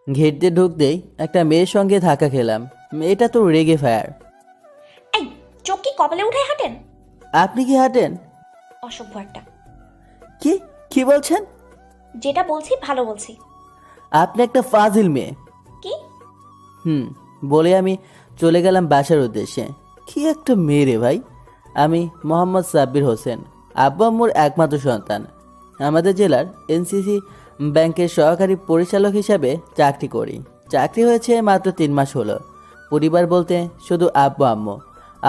Gate দিয়ে ঢুকতেই একটা মেয়ের সঙ্গে ধাক্কা খেলাম। মেয়েটা তো রেগে ফায়ার। এই, চোখ কি কপালে উঠে হাঁটেন? আপনি কি হাঁটেন? অসভ্য একটা। কি কি বলছেন? যেটা বলছি ভালো বলছি। আপনি একটা ফাজিল মেয়ে। কি? হুম, বলে আমি চলে গেলাম বাসার উদ্দেশ্যে। কি একটা মেয়ে রে ভাই। আমি মোহাম্মদ সাব্বির হোসেন, আব্বু আম্মুর একমাত্র সন্তান। আমাদের জেলার এনসিসি ব্যাংকের সহকারী পরিচালক হিসাবে চাকরি করি। চাকরি হয়েছে মাত্র 3 মাস হলো। পরিবার বলতে শুধু আব্বু আম্মু।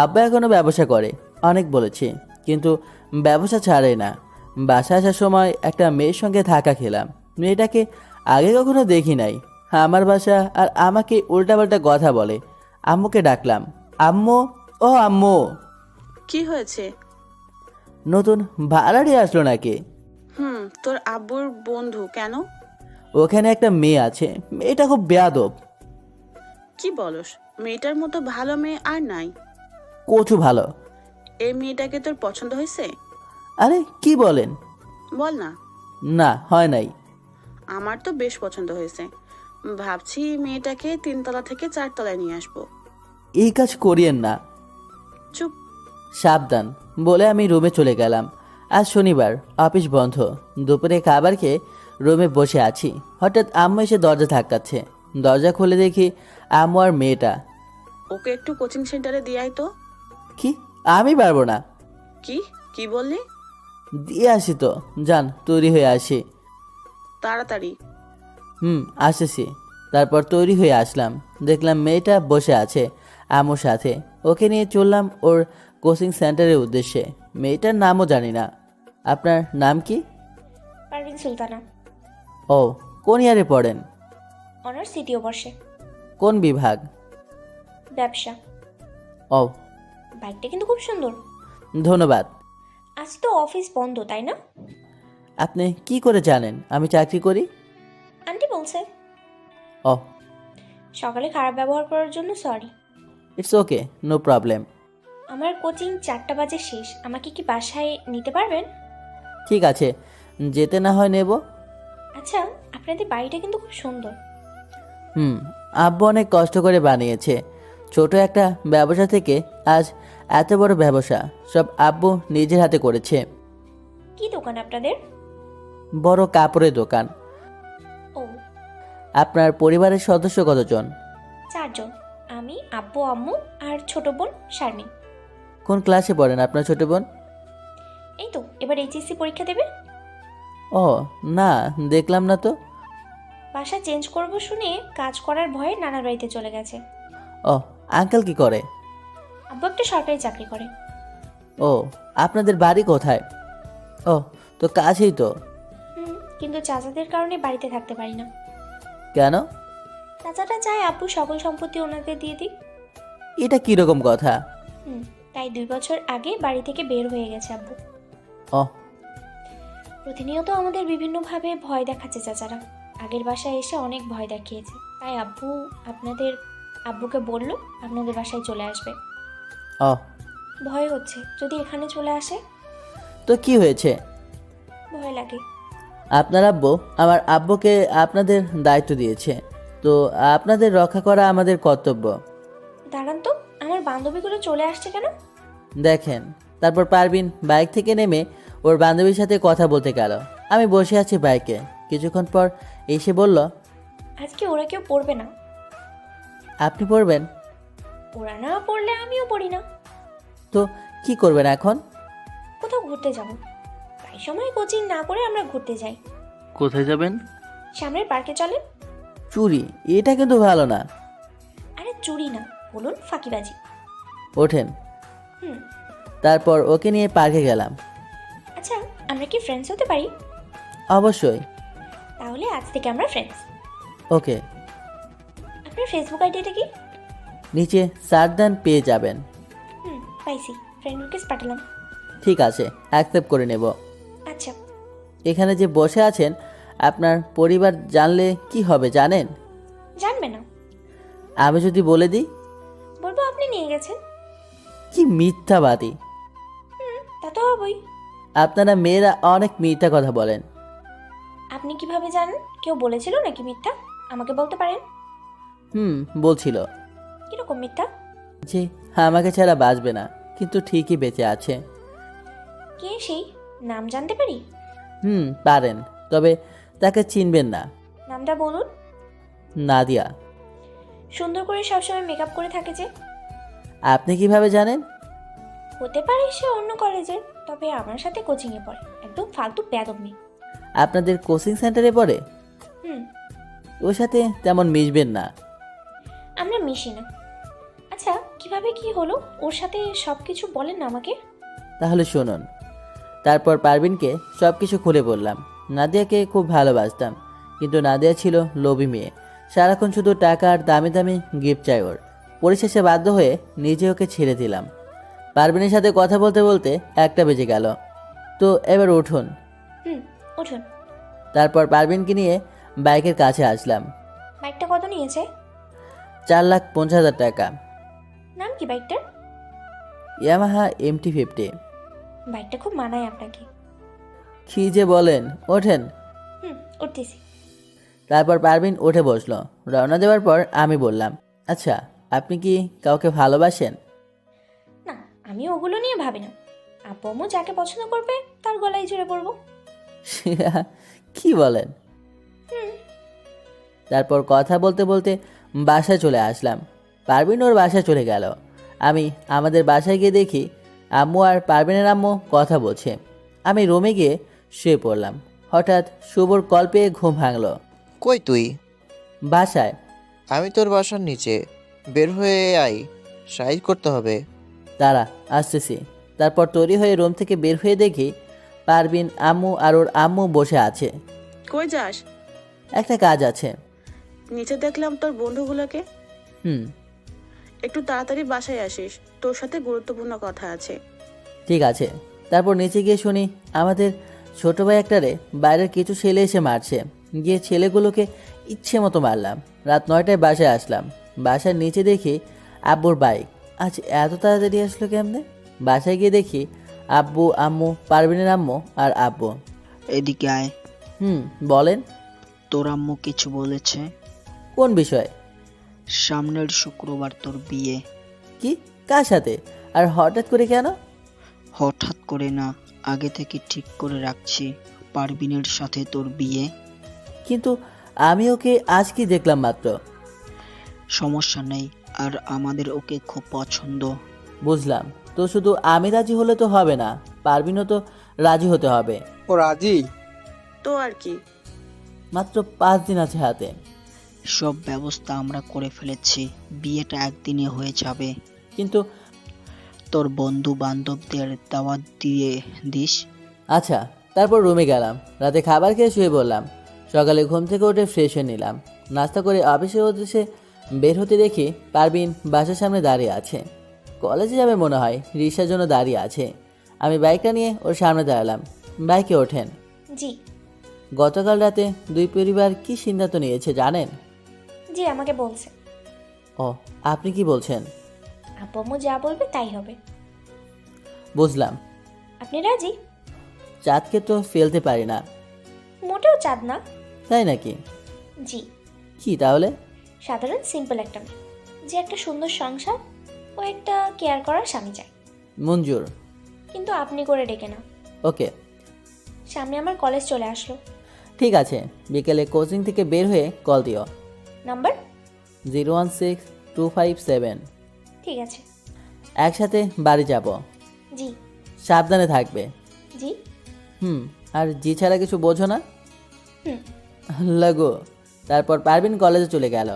আব্বা এখনও ব্যবসা করে, অনেক বলেছি, কিন্তু ব্যবসা ছাড়ে না। বাসা আসার সময় একটা মেয়ের সঙ্গে ধাক্কা খেলাম। মেয়েটাকে আগে কখনো দেখি নাই। আমার বাসা আর আমাকে উল্টাপাল্টা কথা বলে। আম্মুকে ডাকলাম, আম্মু, ও আম্মু। কি হয়েছে? নতুন ভাড়াড়ি আসলো নাকি? তোর আব্বুর বন্ধু কেন? ওখানে একটা মেয়ে আছে, মেয়েটা খুব বেয়াদব। কি বলস? মেয়েটার মতো ভালো মেয়ে আর নাই। কচু ভালো। এই মেয়েটাকে তোর পছন্দ হয়েছে? আরে কি বলেন? বল না। না, হয় নাই। আমার তো বেশ পছন্দ হয়েছে। ভাবছি মেয়েটাকে 3 তলা থেকে 4 তলায় নিয়ে আসবো। এই কাজ করিয়েন না। চুপ। সাবধান বলে আমি রুমে চলে গেলাম। আজ শনিবার, অফিস বন্ধ। দুপুরে খাবার খেয়ে রুমে বসে আছি। হঠাৎ আম্মু এসে দরজা ধাক্কাচ্ছে। দরজা খুলে দেখি আম্মু আর মেয়েটা। ওকে একটু কোচিং সেন্টারে দিয়ে আয় তো। কি? আমি পারবো না। কি কি বললি? দিয়ে আসি তো, যান তৈরি হয়ে আসি। তাড়াতাড়ি। আসতেছি। তারপর তৈরি হয়ে আসলাম। দেখলাম মেয়েটা বসে আছে আম্মুর সাথে। ওকে নিয়ে চললাম ওর কোচিং সেন্টারের উদ্দেশ্যে। মেয়েটার নামও জানি না। আপনার নাম কি? পারভিন সুলতানা। ও, কোন ইয়ারে পড়েন? অনার্স 2য় বর্ষে। কোন বিভাগ? ব্যবসা। ও, বাইকটা কিন্তু খুব সুন্দর। ধন্যবাদ। আজ তো অফিস বন্ধ, তাই না? আপনি কি করে জানেন আমি চাকরি করি? আন্টি বলছে। ও, সকালে খারাপ ব্যবহার করার জন্য sorry. It's okay, no problem. আমার কোচিং 4টা বাজে শেষ, আমাকে কি বাসায় নিতে পারবেন? ঠিক আছে, যেতে না হয় নেব। আচ্ছা, আপনাদের বাড়িটা কিন্তু খুব সুন্দর। হুম, আব্বু অনেক কষ্ট করে বানিয়েছে। ছোট একটা ব্যবসা থেকে আজ এত বড় ব্যবসা, সব আব্বু নিজের হাতে করেছে। কি দোকান আপনাদের? বড় কাপড়ের দোকান। ও, আপনার পরিবারের সদস্য কতজন? 4 জন। আমি, আব্বু, আম্মু আর ছোট বোন শারমিন। কোন ক্লাসে পড়েন আপনার ছোট বোন? এই তো এবার এইচএসসি পরীক্ষা দেবে। ও, না, দেখলাম না তো। বাসা চেঞ্জ করব শুনে কাজ করার ভয়ে নানার বাড়িতে চলে গেছে। ও, আঙ্কেল কি করে? আব্বু একটা সরকারি চাকরি করে। ও, আপনাদের বাড়ি কোথায়? ও, তো কাছেই তো। কিন্তু চাচাদের কারণে বাড়িতে থাকতে পারি না। কেন? চাচাটা চায় আব্বু সকল সম্পত্তি ওনাদের দিয়ে দিক। এটা কিরকম কথা? তাই 2 বছর আগে বাড়ি থেকে বের হয়ে গেছে আব্বু। ও, প্রতিনিয়ত আমাদের বিভিন্নভাবে ভয় দেখাচ্ছে চাচারা। আগের বাসায় এসে অনেক ভয় দেখিয়েছে, তাই আব্বুকে বলল আপনাদের বাসায় চলে আসবে। ও, ভয় হচ্ছে যদি এখানে চলে আসে। তো কি হয়েছে? ভয় লাগে। আপনার আব্বু আমার আব্বুকে আপনাদের দায়িত্ব দিয়েছে, তো আপনাদের রক্ষা করা আমাদের কর্তব্য। দাঁড়ান তো, আমার বান্ধবীগুলো চলে আসছে কেন? দেখেন, তারপর পারবিন বাইক থেকে নেমে ওর বান্ধবীর সাথে কথা বলতে গেল। আমি বসে আছি বাইকে। কিছুক্ষণ পর এসে বলল, আজকে ওরা কেউ পড়বে না। আপনি পড়বেন? ওরা না পড়লে আমিও পড়ি না। তো কি করবেন এখন? কোথাও ঘুরতে যাব। তাই সময় কোচিং না করে আমরা ঘুরতে যাই। কোথায় যাবেন? সামনের পার্কে চলে। চুরি? এটা কিন্তু ভালো না। আরে চুরি না, বলুন ফাঁকিবাজি। ওঠেন। হুম। তারপর ওকে নিয়ে পার্কে গেলাম। আচ্ছা, আমরা কি ফ্রেন্ডস হতে পারি? অবশ্যই। তাহলে আজ থেকে আমরা ফ্রেন্ডস। ওকে। আপনার ফেসবুক আইডিটা কি? নিচে সার্চ দেন, পেয়ে যাবেন। পাইছি, ফ্রেন্ড রিকোয়েস্ট পাঠালাম। ঠিক আছে, অ্যাকসেপ্ট করে নেব। আচ্ছা। এখানে যে বসে আছেন, আপনার পরিবার জানলে কি হবে জানেন? জানবে না। আমি যদি বলে দিই? বলবো আপনি নিয়ে গেছেন। কি মিথ্যাবাদী! তা তো হবই। আপনারা মেয়েরা অনেক মিথ্যা কথা বলেন। আপনি কিভাবে জানেন? কেউ বলেছিল নাকি মিথ্যা? আমাকে বলতে পারেন? বলছিল কিরকম মিথ্যা? যে আমাকে ছাড়া বাঁচবে না, কিন্তু ঠিকই বেঁচে আছে। কে সেই? নাম জানতে পারি? পারেন, তবে তাকে চিনবেন না। নামটা বলুন। নাদিয়া। সুন্দর করে সবসময় মেকআপ করে থাকে যে। আপনি কিভাবে জানেন? হতে পারে সে অন্য কলেজের, তবে আমার সাথে কোচিংয়ে পড়ে। একদম ফালতু বেয়াদব মেয়ে। আপনাদের কোচিং সেন্টারে পড়ে? হুম। ওর সাথে তেমন মিশবেন না। আমরা মিশি না। আচ্ছা, কিভাবে কি হলো ওর সাথে সব কিছু বলেন না আমাকে। তাহলে শুনুন। তারপর পারভিনকে সব কিছু খুলে বললাম। নাদিয়াকে খুব ভালোবাসতাম, কিন্তু নাদিয়া ছিল লোভী মেয়ে। সারাক্ষণ শুধু টাকা আর দামি দামি গিফট চাই ওর। পরিশেষে বাধ্য হয়ে নিজে ওকে ছেড়ে দিলাম। পারভিনের সাথে কথা বলতে বলতে 1টা বেজে গেল। তো এবার উঠুন। উঠুন। তারপর পারভিনকে নিয়ে বাইকের কাছে আসলাম। বাইকটা কত নিয়েছে? 4,50,000 টাকা। নাম কি বাইকটার? Yamaha MT-50। বাইকটা খুব মানায় আপনাকে। কি যে বলেন, ওঠেন। উঠতেছি। তারপর পারভিন উঠে বসলো। রওনা দেওয়ার পর আমি বললাম, আচ্ছা, আপনি কি কাউকে ভালোবাসেন? না, আমি ওগুলো নিয়ে ভাবি না। আপু আম্মু যাকে পছন্দ করবে তার গলায় জুড়ে পড়বো। কি বলেন? তারপর কথা বলতে বলতে বাসায় চলে আসলাম। পারভিন ওর বাসায় চলে গেল। আমি আমাদের বাসায় গিয়ে দেখি আম্মু আর পারভিনের আম্মু কথা বলছে। আমি রুমে গিয়ে শুয়ে পড়লাম। হঠাৎ শুভর কল পেয়ে ঘুম ভাঙলো। কই তুই? বাসায়। আমি তোর বাসার নিচে, বের হয়ে আয়, সাইজ করতে হবে। দাঁড়া, আসতেছি। তারপর তৈরি হয়ে রুম থেকে বের হয়ে দেখি পারভিন, আম্মু আর ওর আম্মু বসে আছে। কই যাস? একটা কাজ আছে। নিচে দেখলাম তোর বন্ধুগুলোকে। হুম, একটু তাড়াতাড়ি বাসায় আসিস, তোর সাথে গুরুত্বপূর্ণ কথা আছে। ঠিক আছে। তারপর নিচে গিয়ে শুনি আমাদের ছোট ভাই একটারে বাইরের কিছু ছেলে এসে মারছে। গিয়ে ছেলেগুলোকে ইচ্ছে মতো মারলাম। রাত 9টায় বাসায় আসলাম। বাসার নিচে দেখি আব্বুর বাইক। আজ এত তাড়াতাড়ি আসলো কেমনে? বাসায় গিয়ে দেখি আব্বু, আম্মু, পারভিনের আম্মু আর আব্বু। এদিকে আয়। বলেন। তোর আম্মু কিছু বলেছে? কোন বিষয়? সামনের শুক্রবার তোর বিয়ে। কি? কার সাথে? আর হঠাৎ করে কেন? হঠাৎ করে না, আগে থেকে ঠিক করে রাখছি। পারবিনের সাথে তোর বিয়ে। কিন্তু আমি ওকে আজ কি দেখলাম মাত্র। সমস্যা নেই, আর আমাদের ওকে খুব পছন্দ। বুঝলাম। তো শুধু আমি রাজি হলে তো হবে না, পারভিনও তো রাজি হতে হবে। ও রাজি? তো আর কি, মাত্র 5 দিন আছে হাতে। সব ব্যবস্থা আমরা করে ফেলেছি, বিয়েটা একদিনে হয়ে যাবে। কিন্তু তোর বন্ধু বান্ধবদের দাওয়াত দিয়ে দিস। আচ্ছা। তারপর রুমে গেলাম। রাতে খাবার খেয়ে শুয়ে বললাম। সকালে ঘুম থেকে উঠে ফ্রেশ হয়ে নিলাম। নাস্তা করে অফিসের উদ্দেশ্যে বের হতে দেখি পারভিন বাসার সামনে দাঁড়িয়ে আছে। কলেজে যাবে মনে হয়, রিক্সার জন্য দাঁড়িয়ে আছে। আমি বাইকটা নিয়ে ওর সামনে দাঁড়ালাম। বাইকে ওঠেন। জি। গতকাল রাতে দুই পরিবার কি সিদ্ধান্ত নিয়েছে জানেন? জি, আমাকে বলছে। ও, আপনি কি বলছেন? আপু আম্মু যা বলবে তাই হবে। বুঝলাম। আপনি রাজি? চাঁদকে তো ফেলতে পারি না। মোটেও চাঁদ না। তাই নাকি? জি। কি তাহলে? সাধারণ সিম্পল একটা মেয়ে, যে একটা সুন্দর সংসার ও একটা কেয়ার করার স্বামী চায়। মঞ্জুর। কিন্তু আপনি করে ডেকে না। ওকে। সামনে আমার কলেজ চলে আসলো। ঠিক আছে, বিকেলে কোচিং থেকে বের হয়ে কল দিও। নাম্বার? 016257। ঠিক আছে। একসাথে বাড়ি যাব। জি। সাবধানে থাকবে। জি। আর জি ছাড়া কিছু বোঝো না? হুম। লাগো। তারপর পারভিন কলেজে চলে গেল।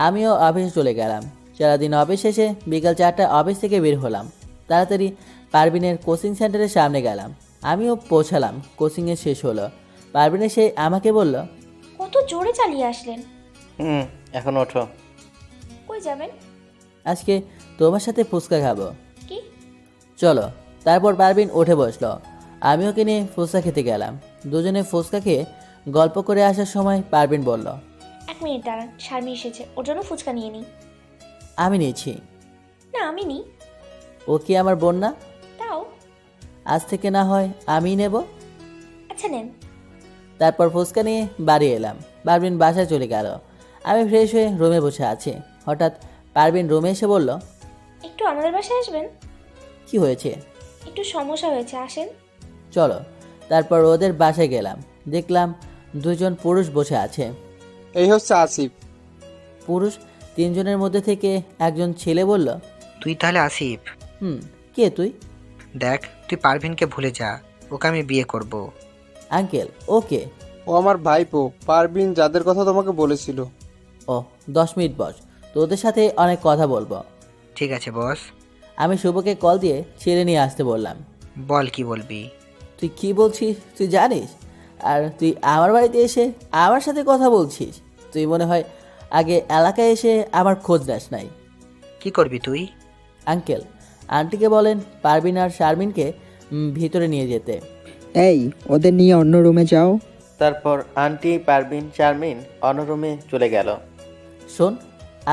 আমিও অফিসে চলে গেলাম। সারাদিন অফিস শেষে বিকাল 4টায় অফিস থেকে বের হলাম। তাড়াতাড়ি পারভিনের কোচিং সেন্টারের সামনে গেলাম। আমিও পৌঁছালাম। কোচিংয়ে শেষ হলো। পারভিন এসে আমাকে বলল, কত জোরে চালিয়ে আসলেন। এখন ওঠো। কই যাবেন? আজকে তোমার সাথে ফুচকা খাবো। কি? চলো। তারপর পারভিন উঠে বসলো। আমি ওকে নিয়ে ফুচকা খেতে গেলাম। দুজনে ফুচকা খেয়ে গল্প করে আসার সময় পারভিন বলল, 1 মিনিট দাঁড়ান, শারমি এসেছে, ওর জন্য ফুচকা নিয়ে নিই। আমি নিয়েছি। না, আমি নিই। ও কি আমার বোন না? তাও। আজ থেকে না হয় আমিই নেব। আচ্ছা নেন। তারপর ফুচকা নিয়ে বাড়ি এলাম। পারভিন বাসায় চলে গেল। আমি ফ্রেশ হয়ে রুমে বসে আছি। হঠাৎ পারভিন রুমে এসে বলল, একটু আমাদের বাসায় আসবেন? কি হয়েছে? একটু সমস্যা হয়েছে, আসেন। চলো। তারপর ওদের বাসায় গেলাম। দেখলাম দুজন পুরুষ বসে আছে। এই হচ্ছে আসিফ। পুরুষ তিনজনের মধ্যে থেকে একজন ছেলে বলল, তুই তাহলে আসিফ? কে তুই? দেখ, তুই পারভিনকে ভুলে যা, ওকে আমি বিয়ে করব। আঙ্কেল, ওকে। ও আমার ভাইপো পারবিন, যাদের কথা তোমাকে বলেছিল। ও, 10 মিনিট বস, তোদের সাথে অনেক কথা বলবো। ঠিক আছে বস। আমি শুভকে কল দিয়ে ছেড়ে নিয়ে আসতে বললাম। বল কি বলবি? তুই কি বলছিস তুই জানিস? আর তুই আমার বাড়িতে এসে আমার সাথে কথা বলছিস? তুই মনে হয় আগে এলাকায় এসে আমার খোঁজ নাস নাই। কি করবি তুই? আঙ্কেল, আন্টিকে বলেন পারবিন আর শারমিনকে ভিতরে নিয়ে যেতে। এই, ওদের নিয়ে অন্য রুমে যাও। তারপর আন্টি, পারবিন, শারমিন অন্য রুমে চলে গেল। শোন,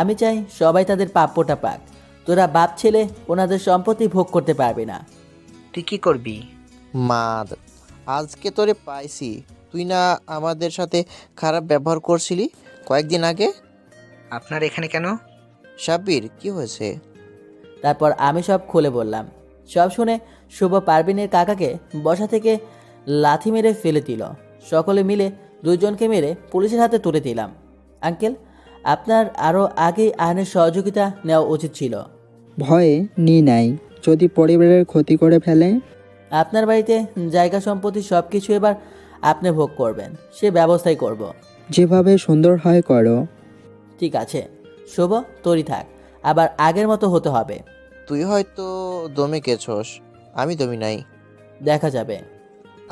আমি চাই সবাই তাদের প্রাপ্যটা পাক। তোরা বাপ ছেলে ওনাদের সম্পত্তি ভোগ করতে পারবি না। তুই কি করবি? মাদ, আজকে তোরে পাইছি। তুই না আমাদের সাথে খারাপ ব্যবহার করছিলি কয়েকদিন আগে? আপনার এখানে কেন? সাব্বির, কি হয়েছে? তারপর আমি সব খুলে বললাম। সব শুনে শুভ পারবিনের কাকাকে বসা থেকে লাথি মেরে ফেলে দিল। সকলে মিলে দুইজনকে মেরে পুলিশের হাতে তুলে দিলাম। আঙ্কেল, আপনার আরও আগেই আইনের সহযোগিতা নেওয়া উচিত ছিল। ভয়ে নিয়ে নাই, যদি পরিবারের ক্ষতি করে ফেলে। আপনার বাড়িতে জায়গা সম্পত্তি সব কিছু এবার আপনি ভোগ করবেন, সে ব্যবস্থাই করব। যেভাবে সুন্দর হয় করো। ঠিক আছে শুভ, তৈরি থাক, আবার আগের মতো হতে হবে। তুই হয়তো দমে গেছস, আমি দমি নাই। দেখা যাবে।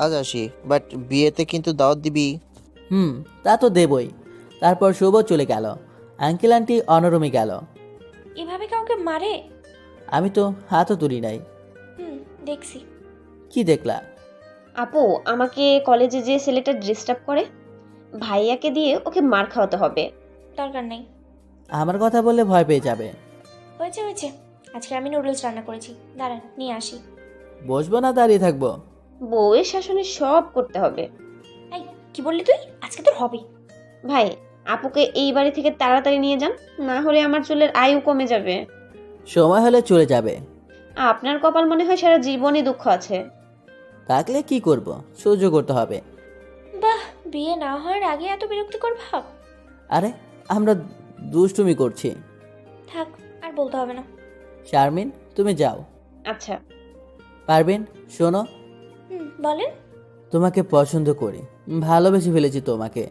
আজ আসি, বাট বিয়েতে কিন্তু দাওয়াত দিবি। তা তো দেবই। তারপর শুভ চলে গেল। আঙ্কেল আন্টি অনরমে গেল। এভাবে কাউকে মারে? আমি তো হাতও তুলি নাই। দেখছি। কি দেখলা? আপু, আমাকে কলেজে যে ছেলেটা ডিস্টার্ব করে, ভাইয়াকে দিয়ে ওকে মার খাওয়াতে হবে। দরকার নেই। আমার কথা বললে ভয় পেয়ে যাবে। হয়েছে হয়েছে, আজকে আমি নুডলস রান্না করেছি, দাঁড়ান নিয়ে আসি। বসবো না দাঁড়িয়ে থাকবো? বউয়ের শাসনে সব করতে হবে। এই, কি বললি তুই? আজকে তোর হবে। ভাই, আপুকে এই বাড়ি থেকে তাড়াতাড়ি নিয়ে যান, না হলে আমার চুলের আয়ু কমে যাবে। সময় হলে চলে যাবে। আপনার কপাল মনে হয় সারা জীবনই দুঃখ আছে। থাকলে কি করব, সহ্য করতে হবে। বাহ, বিয়ে না হওয়ার আগে এত বিরক্তিকর ভাব। আরে, আমরা দুষ্টুমি করছি। থাক, আর বলতে হবে না। শারমিন, তুমি যাও। আচ্ছা। পারবেন, শোনো, বলেন। তোমাকে পছন্দ করি, ভালোবেসে ফেলেছি তোমাকে।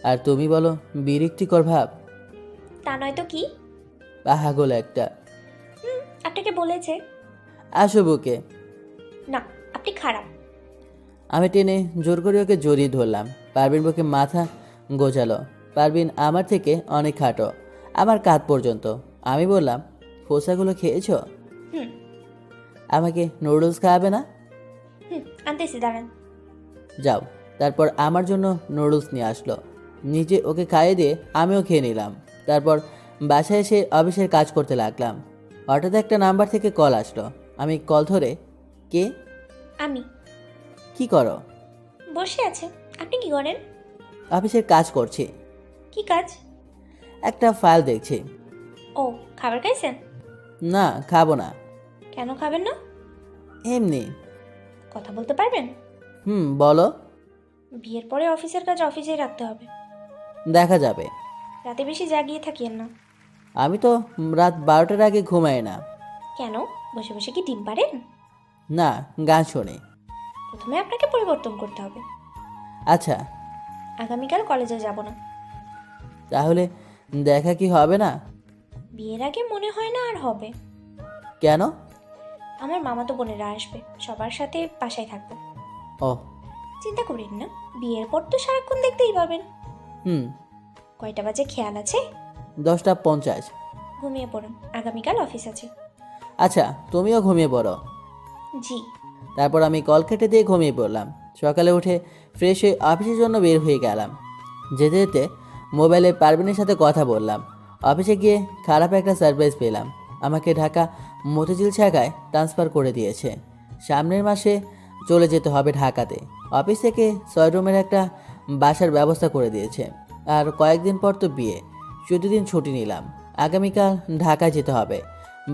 আর তুমি বলো বিরক্তিকর ভাব? তা নয় তো কি? পাহাগল একটা। আপনাকে বলেছে। আসো বুকে। না, আপনি খারাপ। আমি টেনে জোর করে ওকে জড়িয়ে ধরলাম। পারবিন বুকে মাথা গোজালো। পারবিন আমার থেকে অনেক খাটো, আমার কাঁধ পর্যন্ত। আমি বললাম, ফোসাগুলো খেয়েছো? হুম। আমাকে নুডলস খাওয়াবে না? আনতেছি, দাঁড়ান। যাও। তারপর আমার জন্য নুডলস নিয়ে আসলো। নিজে ওকে খাইয়ে দিয়ে আমিও খেয়ে নিলাম। তারপর বাসায় এসে অফিসের কাজ করতে লাগলাম। হঠাৎ একটা নাম্বার থেকে কল আসলো। আমি কল ধরে, কে? আমি। কি করো? বসে আছে। আপনি কি করেন? অফিসের কাজ করছি। কি কাজ? একটা ফাইল দেখছি। ও, খাবার খাইছেন? না, খাবো না। কেন খাবেন না? এমনি। কথা বলতে পারবেন? বলো। বিয়ের পরে অফিসের কাজ অফিসেই রাখতে হবে। দেখা যাবে। রাতে বেশি জাগিয়ে থাকিয়েন না। আমি তো রাত 12টার আগে ঘুমাই না। কেন? বসে বসে কি ডিম পারেন? না, গান শুনি। প্রথমে আপনাকে পরিবর্তন করতে হবে। আচ্ছা। আগামীকাল কলেজে যাব না। তাহলে দেখা কি হবে না? বিয়ের আগে মনে হয় না আর হবে। কেন? আমার মামাতো বোনেরা আসবে, সবার সাথে বাসায় থাকবো। ও। চিন্তা করেন না, বিয়ের পর তো সারাক্ষণ দেখতেই পাবেন। হুম। কয়টা বাজে খেয়াল আছে? 10:50। ঘুমিয়ে পড়ুন, আগামীকাল অফিস আছে। আচ্ছা, তুমিও ঘুমিয়ে পড়ো। জি। তারপর আমি কল কেটে দিয়ে ঘুমিয়ে পড়লাম। সকালে উঠে ফ্রেশ হয়ে অফিসের জন্য বের হয়ে গেলাম। যেতে যেতে মোবাইলে পারভিনের সাথে কথা বললাম। অফিসে গিয়ে খারাপ একটা সারপ্রাইজ পেলাম। আমাকে ঢাকা মতিঝিল শাখায় ট্রান্সফার করে দিয়েছে। সামনের মাসে চলে যেতে হবে ঢাকাতে। অফিস থেকে 6 রুমের একটা বাসার ব্যবস্থা করে দিয়েছে। আর কয়েকদিন পর তো বিয়ে। প্রতিদিন ছুটি নিলাম। আগামীকাল ঢাকায় যেতে হবে।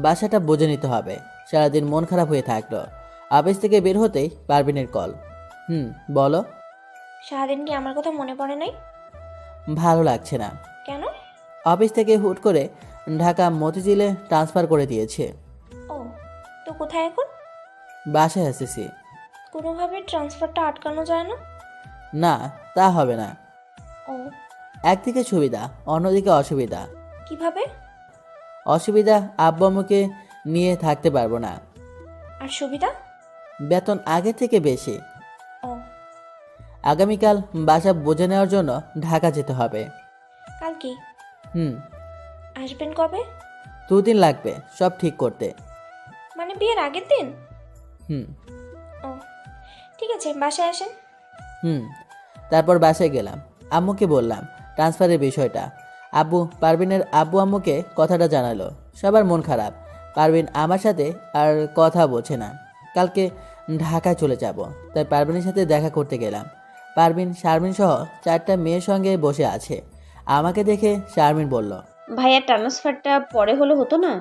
বাসাটা বুঝে নিতে হবে। সারাদিন মন খারাপ হয়ে থাকলো। অফিস থেকে বের হতেই পারভিনের কল। বলো। সারাদিন কি আমার কথা মনে পড়ে নাই? ভালো লাগছে না। কেন? অফিস থেকে হুট করে ঢাকা মতিঝিলে ট্রান্সফার করে দিয়েছে। ও, তো কোথায় এখন? বাসায় এসেছি। কোনোভাবে ট্রান্সফারটা আটকানো যায় না? না, তা হবে না। ও, একদিকে সুবিধা, অন্যদিকে অসুবিধা। কিভাবে? অসুবিধা, আব্বু আম্মুকে নিয়ে থাকতে পারবো না। আর সুবিধা? বেতন আগের থেকে বেশি। ও, আগামীকাল বাসা বুঝে নেওয়ার জন্য ঢাকা যেতে হবে। কাল কি? হুম আসবেন কবে? 2 দিন লাগবে সব ঠিক করতে। মানে বিয়ের আগের দিন? হুম ও, ঠিক আছে, বাসায় আসেন। হুম তারপর বাসায় গেলাম। আম্মুকে বললাম ট্রান্সফারের বিষয়টা। আব্বু পারভিনের আব্বু আম্মুকে কথাটা জানালো। সবার মন খারাপ। পারভিন আমার সাথে আর কথা বলছে না। কালকে ঢাকায় চলে যাব, তাই পারভিনের সাথে দেখা করতে গেলাম। পারভিন, শারমিন সহ 4টা মেয়ের সঙ্গে বসে আছে। আমাকে দেখে শারমিন বলল, ভাইয়ার ট্রান্সফারটা পরে হলে হতো না?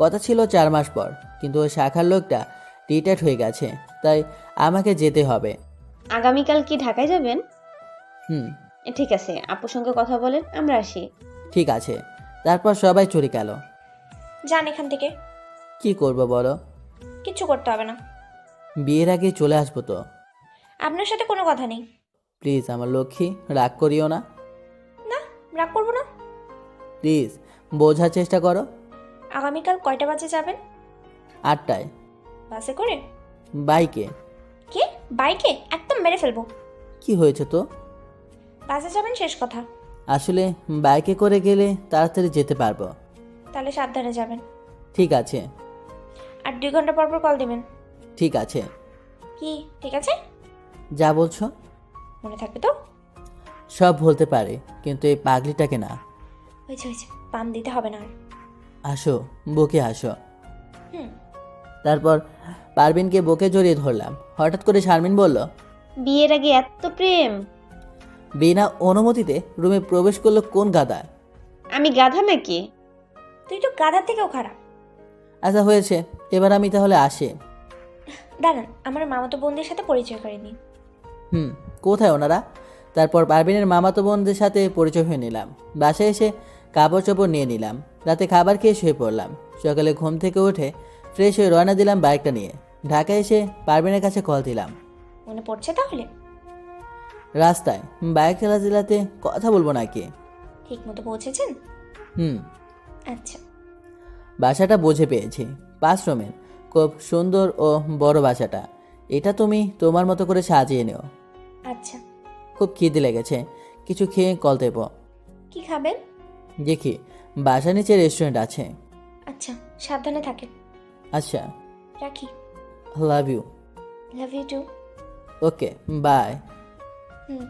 কথা ছিল 4 মাস পর, কিন্তু ওই শাখার লোকটা রিটায়ার্ড হয়ে গেছে, তাই আমাকে যেতে হবে। আগামীকাল কি ঢাকায় যাবেন? হুম ঠিক আছে, আপুর সঙ্গে কথা বলেন, আমরা আসি। ঠিক আছে। তারপর সবাই চলে গেল। যান এখান থেকে। কি করব বলো? কিচ্ছু করতে হবে না। বিয়ের আগে চলে আসবো তো। আপনার সাথে কোনো কথা নেই। প্লিজ আমার লক্ষ্মী, রাগ করিও না। না, রাগ করবো না। প্লিজ বোঝার চেষ্টা করো। আগামীকাল কয়টা বাজে যাবেন? 8টায়। বাসে করে? বাইকে। কি? বাইকে? একদম মেরে ফেলবো। কি হয়েছে তো? বাসে যাবেন, শেষ কথা। আসলে বাইকে করে গেলে তাড়াতাড়ি যেতে পারবো। তাহলে সাবধানে যাবেন। ঠিক আছে। আর 2 ঘন্টা পর পর কল দিবেন। ঠিক আছে। কি ঠিক আছে? যা বলছো মনে থাকবে তো? সব বলতে পারে, কিন্তু এই পাগলিটাকে না। হয়েছে হয়েছে, পাম দিতে হবে না আর। আসো, বুকে আসো। হুম। তারপর পারভিনকে বুকে জড়িয়ে ধরলাম। হঠাৎ করে শারমিন বলল, বিয়ের আগে এত প্রেম? বিনা অনুমতিতে রুমে প্রবেশ করলো কোন গাদা? আমি গাধা নাকি? তুই তো গাধার থেকেও খারাপ। আচ্ছা হয়েছে, এবার আমি তাহলে আসি। দাঁড়ান, আমার মামাতো বোনদের সাথে পরিচয় করে নিই। কোথায় ওনারা? তারপর পারভিনের মামাতো বোনদের সাথে পরিচয় হয়ে নিলাম। বাসায় এসে কাপড় চোপড় নিয়ে নিলাম। রাতে খাবার খেয়ে শুয়ে পড়লাম। সকালে ঘুম থেকে উঠে ফ্রেশ হয়ে রওনা দিলাম বাইকটা নিয়ে। ঢাকায় এসে পারভিনের কাছে কল দিলাম। মনে পড়ছে তাহলে? রাস্তায় বাইক চালাতে কথা বলবো নাকি? ঠিক মতো পৌঁছেছেন? হুম আচ্ছা। বাসাটা বুঝে পেয়েছি। 5 রুমের, খুব সুন্দর ও বড় বাসাটা। এটা তুমি তোমার মতো করে সাজিয়ে নিও। আচ্ছা। খুব খিদে লেগেছে, কিছু খেয়ে কল দেব। কি খাবেন? দেখি বাসা নিচে রেস্টুরেন্ট আছে। আচ্ছা, সাবধানে থাকেন। আচ্ছা, রাখি। Love you. Love you too. Okay, bye. Hmm.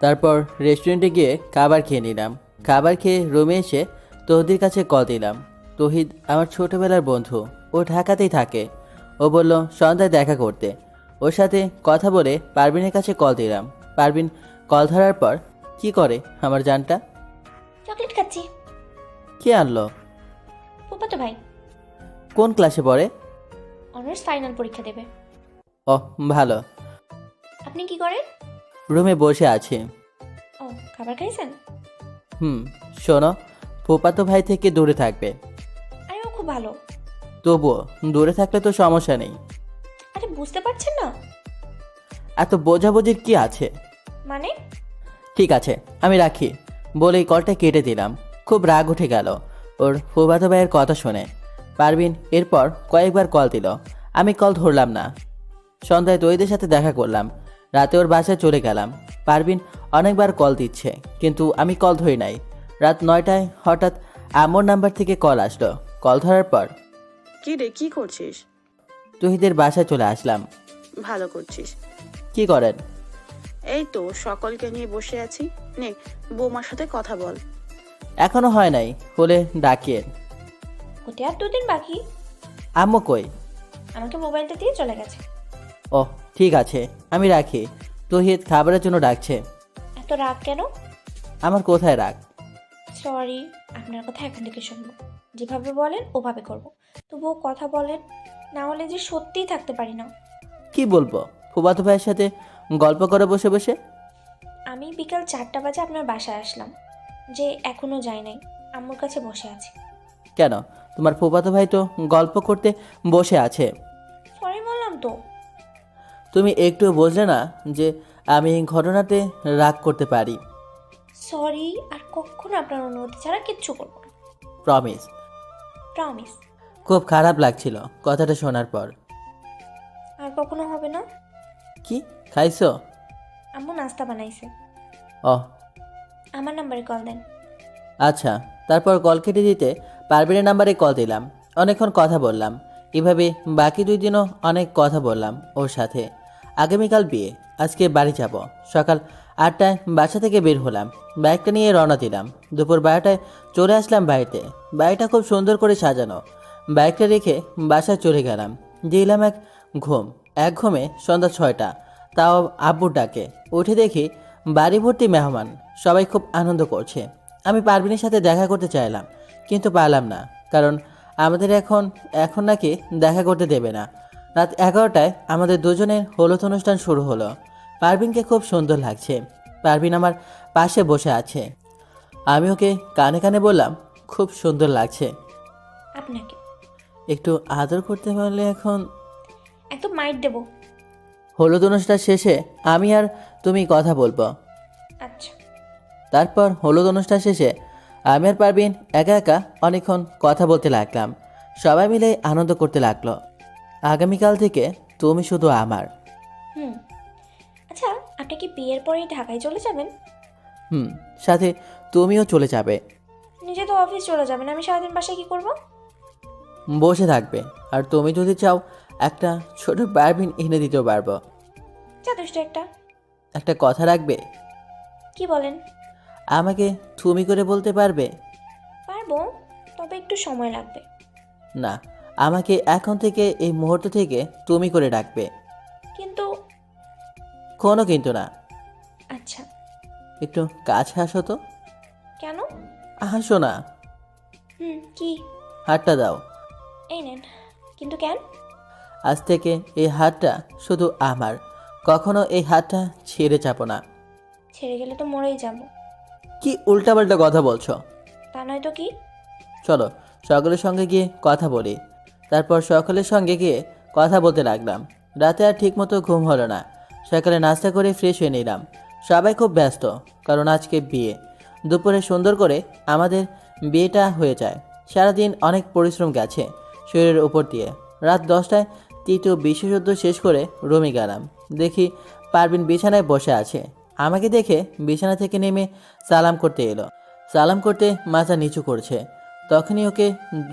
তারপর রেস্টুরেন্টে গিয়ে খাবার খেয়ে নিলাম। খাবার খেয়ে রুমে এসে তৌহিদের কাছে কল দিলাম। তৌহিদ আমার ছোটবেলার বন্ধু, ও ঢাকাতেই থাকে। ও বলল সন্ধ্যায় দেখা করতে। ওর সাথে কথা বলে পারভিনের কাছে কল দিলাম। পারভিন কল ধরার পর, কি করে আমার জানটা? চকলেট খাচ্ছি। কে আনলো? ফুফাতো ভাই। কোন ক্লাসে পড়ে? অনার্স ফাইনাল পরীক্ষা দেবে। ওহ, ভালো। আপনি কি করেন? রুমে বসে আছি। ও, খাবার খাইছেন? শোনো, ফুপাতো ভাই থেকে দূরে থাকবে। আরে ও খুব ভালো। তবুও দূরে থাকলে তো সমস্যা নেই। আরে বুঝতে পারছেন না? এত বোঝাবুঝির কি আছে? মানে? ঠিক আছে, আমি রাখি বলেই কলটা কেটে দিলাম। খুব রাগ উঠে গেল ওর ফুফাতো ভাইয়ের কথা শুনে। পারভিন এরপর কয়েকবার কল দিল, আমি কল ধরলাম না। সন্ধ্যায় তৈদের সাথে দেখা করলাম। রাতে ওর বাসায় চলে গেলাম। পারভিন অনেকবার কল দিচ্ছে, কিন্তু আমি কল ধরি নাই। রাত 9টায় হঠাৎ আম্মুর নাম্বার থেকে কল আসলো। কল ধরার পর, কি রে, কি করছিস? তহিদের বাসায় চলে আসলাম। ভালো করছিস। কি করেন? এই তো সকলকে নিয়ে বসে আছি। নে, বৌমার সাথে কথা বল। এখনো হয় নাই, হলে ডাকিয়ে। ওতে আর 2 দিন বাকি। আম্মু কই? আমাকে মোবাইলটা দিয়ে চলে গেছে। ও ঠিক আছে, আমি রাখি। তহিদ খাবারের জন্য ডাকছে। এত রাগ কেন? আমার কোথায় রাগ? সরি, আপনার কথা এখান থেকে শুনবো। যেভাবে বলেন ওভাবে করব। তবুও কথা বলেন, না হলে যে সত্যিই থাকতে পারি না। কি বলবো? ফুফাতো ভাইয়ের সাথে গল্প করে বসে বসে? আমি বিকাল 4টা বাজে আপনার বাসায় আসলাম, যে এখনও যাই নাই, আম্মুর কাছে বসে আছি। কেন? তোমার ফুফাতো ভাই তো গল্প করতে বসে আছে। সরি বললাম তো। তুমি একটু বুঝলে না যে আমি এই ঘটনাতে রাগ করতে পারি? সরি, আর কখনো আপনার অনুমতি ছাড়া কিচ্ছু করবো না। প্রমিস। প্রমিস। খুব খারাপ লাগছিল কথাটা শোনার পর। আর কখনো হবে না। কি খাইছো? আম্মু নাস্তা বানাইছে। ও আমার নাম্বারে কল দেন। আচ্ছা। তারপর কল কেটে দিতে পারভিনের নাম্বারে কল দিলাম। অনেকক্ষণ কথা বললাম। এভাবে বাকি 2 দিনও অনেক কথা বললাম ওর সাথে। আগামীকাল বিয়ে, আজকে বাড়ি যাব। সকাল 8টায় বাসা থেকে বের হলাম, বাইকটা নিয়ে রওনা দিলাম। দুপুর 12টায় চলে আসলাম বাড়িতে। বাড়িটা খুব সুন্দর করে সাজানো। বাইকটা রেখে বাসায় চলে গেলাম। দিলাম এক ঘুমে সন্ধ্যা 6টা। তাও আব্বুর ডাকে উঠে দেখি বাড়ি ভর্তি মেহমান, সবাই খুব আনন্দ করছে। আমি পারভিনের সাথে দেখা করতে চাইলাম, কিন্তু পারলাম না, কারণ আমাদের এখন নাকি দেখা করতে দেবে না। রাত 11টায় আমাদের দুজনের হলুদ অনুষ্ঠান শুরু হলো। পারভিনকে খুব সুন্দর লাগছে। পারভিন আমার পাশে বসে আছে। আমি ওকে কানে কানে বললাম, খুব সুন্দর লাগছে। আপনাকে একটু আদর করতে পারলে। এখন একদম মাইট দেবো। হলুদ অনুষ্ঠান শেষে আমি আর তুমি কথা বলবো। আচ্ছা। তারপর হলুদ অনুষ্ঠান শেষে আমি আর পারভিন একা একা অনেকক্ষণ কথা বলতে লাগলাম। সবাই মিলে আনন্দ করতে লাগলো। আগামীকাল থেকে তুমি শুধু আমার। হুম। আচ্ছা, আপনি কি বিয়ের পরেই ঢাকায় চলে যাবেন? সাথে তুমিও চলে যাবে। নিজে তো অফিস চলে যাবেন, আমি সারাদিন বাসায় কি করব? বসে থাকবে। আর তুমি যদি চাও একটা ছোট পারভিন এনে দিতেও পারবো। যথেষ্ট একটা। একটা কথা রাখবে? কি বলেন? আমাকে তুমি করে বলতে পারবে? পারবো, তবে একটু সময় লাগবে। না, আমাকে এখন থেকে এই মুহূর্ত থেকে তুমি করে ডাকবে। কিন্তু কোনো কিন্তু না। আচ্ছা। একটু কাছে আসো তো। কেন? হাসো না। কি? হাতটা দাও। এই নেন। কিন্তু কেন? আজ থেকে এই হাতটা শুধু আমার। কখনো এই হাতটা ছেড়ে যাবো না। ছেড়ে গেলে তো মরেই যাব। কি উল্টাপাল্টা কথা বলছো? তা নয় তো কি? চলো সকলের সঙ্গে গিয়ে কথা বলি। তারপর সকলের সঙ্গে গিয়ে কথা বলতে লাগলাম। রাতে আর ঠিকমতো ঘুম হলো না। সকালে নাস্তা করে ফ্রেশ হয়ে নিলাম। সবাই খুব ব্যস্ত, কারণ আজকে বিয়ে। দুপুরে সুন্দর করে আমাদের বিয়েটা হয়ে যায়। সারাদিন অনেক পরিশ্রম গেছে শরীরের উপর দিয়ে। রাত 10টায় তৃতীয় বিশেষযুদ্ধ শেষ করে রুমে গেলাম। দেখি পারভিন বিছানায় বসে আছে। আমাকে দেখে বিছানা থেকে নেমে সালাম করতে এলো। সালাম করতে মাথা নিচু করছে। তখনই ওকে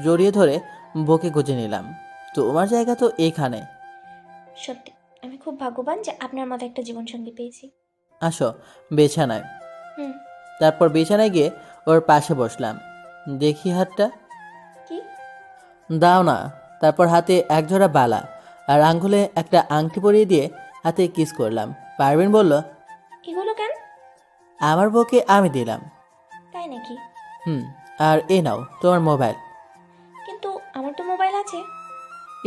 জড়িয়ে ধরে বুকে গুজে নিলাম। তোমার জায়গা তো এইখানে। সত্যি আমি খুব ভাগ্যবান যে আপনার মতো একটা জীবনসঙ্গী পেয়েছি। আসো বিছানায়। হুম। তারপর বিছানায় গিয়ে ওর পাশে বসলাম। দেখি হাতটা। কি? দাও না। তারপর হাতে একজোড়া বালা আর আঙ্গুলে একটা আংটি পরিয়ে দিয়ে হাতে কিস করলাম। পারভিন বলল, এগুলো কেন? আমার বউকে আমি দিলাম। তাই নাকি? আর এ নাও তোমার মোবাইল। কিন্তু আমার তো মোবাইল আছে।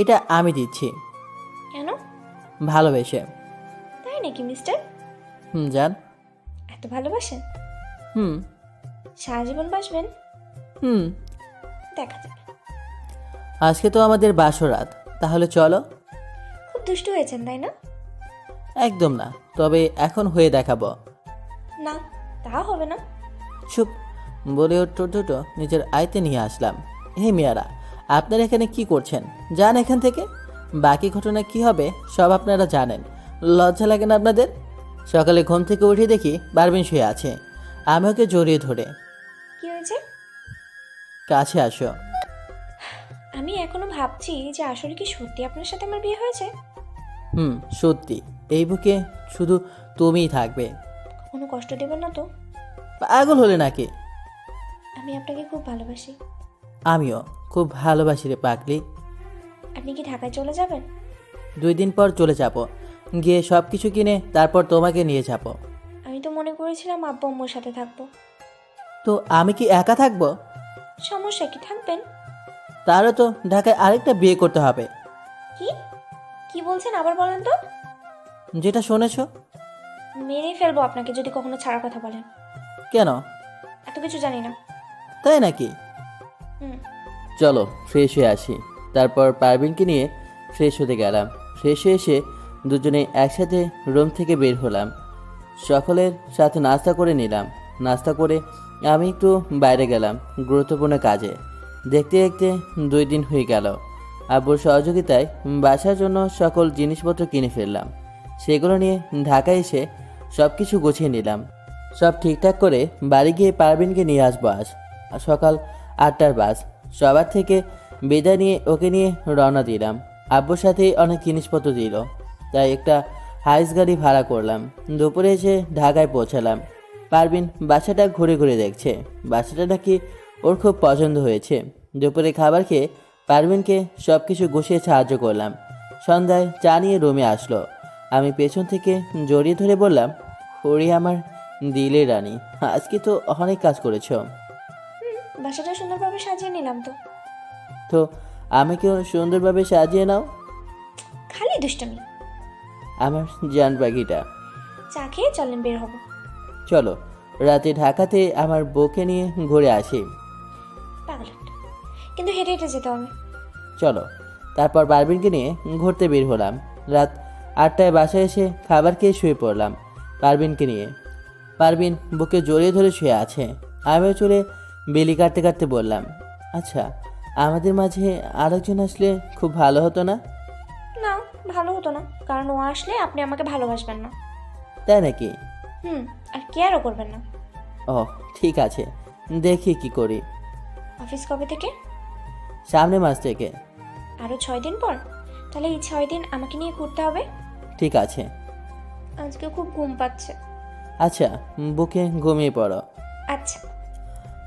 এটা আমি দিচ্ছি। কেন? ভালোবেসে। তাই নাকি মিস্টার? জান। এত ভালোবাসেন? হুম সারা জীবন বাসবেন? হুম দেখা যাবে। আজকে তো আমাদের বাসরাত, তাহলে চলো। খুব দুষ্টু হয়েছেন তাই না? একদম না, তবে এখন হয়ে দেখাবো। না, তা হবে না। চুপ বলে ওর টোটো নিজের আয়তে নিয়ে আসলাম। হে মিয়ারা, আপনারা এখানে কি করছেন? যান এখান থেকে। বাকি ঘটনা কি হবে সব আপনারা জানেন। লজ্জা লাগে না আপনাদের? সকালে ঘুম থেকে উঠে দেখি পারভিন শুয়ে আছে। আমি ওকে জড়িয়ে ধরে, কি হয়েছে? কাছে আসো। আমি এখনো ভাবছি যে আসলে কি সত্যি আপনার সাথে আমার বিয়ে হয়েছে। সত্যি। এই বুকে শুধু তুমিই থাকবে। কোনো কষ্ট দেবেন না তো? পাগল হলে নাকি? আমি আপনাকে খুব ভালোবাসি। আমিও খুব ভালোবাসি রে পাগলি। আপনি কি ঢাকায় চলে যাবেন? 2 দিন পর চলে যাব। গিয়ে সব কিছু কিনে তারপর তোমাকে নিয়ে যাব। আমি তো মনে করেছিলাম আব্বু আম্মুর সাথে থাকবো। তো আমি কি একা থাকবো? সমস্যা কি, থাকবেন। তাহলে তো ঢাকায় আরেকটা বিয়ে করতে হবে। কি কি বলছেন আবার বলেন তো? যেটা শুনেছো। মেরে ফেলবো আপনাকে যদি কখনো ছাড়ার কথা বলেন। কেন? এত কিছু জানি না। তাই নাকি? হুম। চলো ফ্রেশ হয়ে আসি। তারপর পারভিনকে নিয়ে ফ্রেশ হতে গেলাম। ফ্রেশ হয়ে এসে দুজনে একসাথে রুম থেকে বের হলাম। সকলের সাথে নাস্তা করে নিলাম। নাস্তা করে আমি একটু বাইরে গেলাম গুরুত্বপূর্ণ কাজে। দেখতে দেখতে 2 দিন হয়ে গেল। আব্বুর সহযোগিতায় বাসার জন্য সকল জিনিসপত্র কিনে ফেললাম। সেগুলো নিয়ে ঢাকায় এসে সব কিছু গুছিয়ে নিলাম। সব ঠিকঠাক করে বাড়ি গিয়ে পারভিনকে নিয়ে আসবো আজ। সকাল 8টার বাস। সবার থেকে বিদায় নিয়ে ওকে নিয়ে রওনা দিলাম। আব্বুর সাথে অনেক জিনিসপত্র দিল, তাই একটা হাইস গাড়ি ভাড়া করলাম। দুপুরে এসে ঢাকায় পৌঁছালাম। পারভিন বাসাটা ঘুরে ঘুরে দেখছে। বাসাটা নাকি ওর খুব পছন্দ হয়েছে। দুপুরে খাবার খেয়ে পারভিনকে সব কিছু গুছিয়ে সাহায্য করলাম। সন্ধ্যায় চা নিয়ে রুমে আসলো। আমি পেছন থেকে জড়িয়ে ধরে বললাম, হরি আমার দিলে রানী, আজকে তো অনেক কাজ করেছো। বাসাটা সুন্দরভাবে সাজিয়ে নিলাম তো। তো আমাকেও সুন্দরভাবে সাজিয়ে নাও। খালি দুষ্টমি। আমার জান পাখিটা। চা খেয়ে চলেন, বের হবো। চলো রাতে ঢাকাতে আমার বউকে নিয়ে ঘুরে আসি। পাগল একটা। কিন্তু হেঁটে হেঁটে যেতে হবে। চলো। তারপর পারভিনকে নিয়ে ঘুরতে বের হলাম। রাত 8টায় বাসায় এসে খাবার খেয়ে শুয়ে পড়লাম পারভিনকে নিয়ে। পারভিন বুকে জড়িয়ে ধরে শুয়ে আছে। আমিও চলে বেলি কাটতে কাটতে বললাম, আচ্ছা আমাদের মাঝে আরেকজন আসলে খুব ভালো হতো না? না, ভালো হতো না, কারণ ও আসলে আপনি আমাকে ভালোবাসবেন না। তাই নাকি? আর কেয়ারও করবেন না। ও ঠিক আছে, দেখি কি করি। অফিস কবে থেকে? সামনে মাস থেকে। আরও 6 দিন পর? তাহলে এই 6 দিন আমাকে নিয়ে ঘুরতে হবে। ঠিক আছে। আজকে খুব ঘুম পাচ্ছে। আচ্ছা বুকে ঘুমিয়ে পড়ো। আচ্ছা।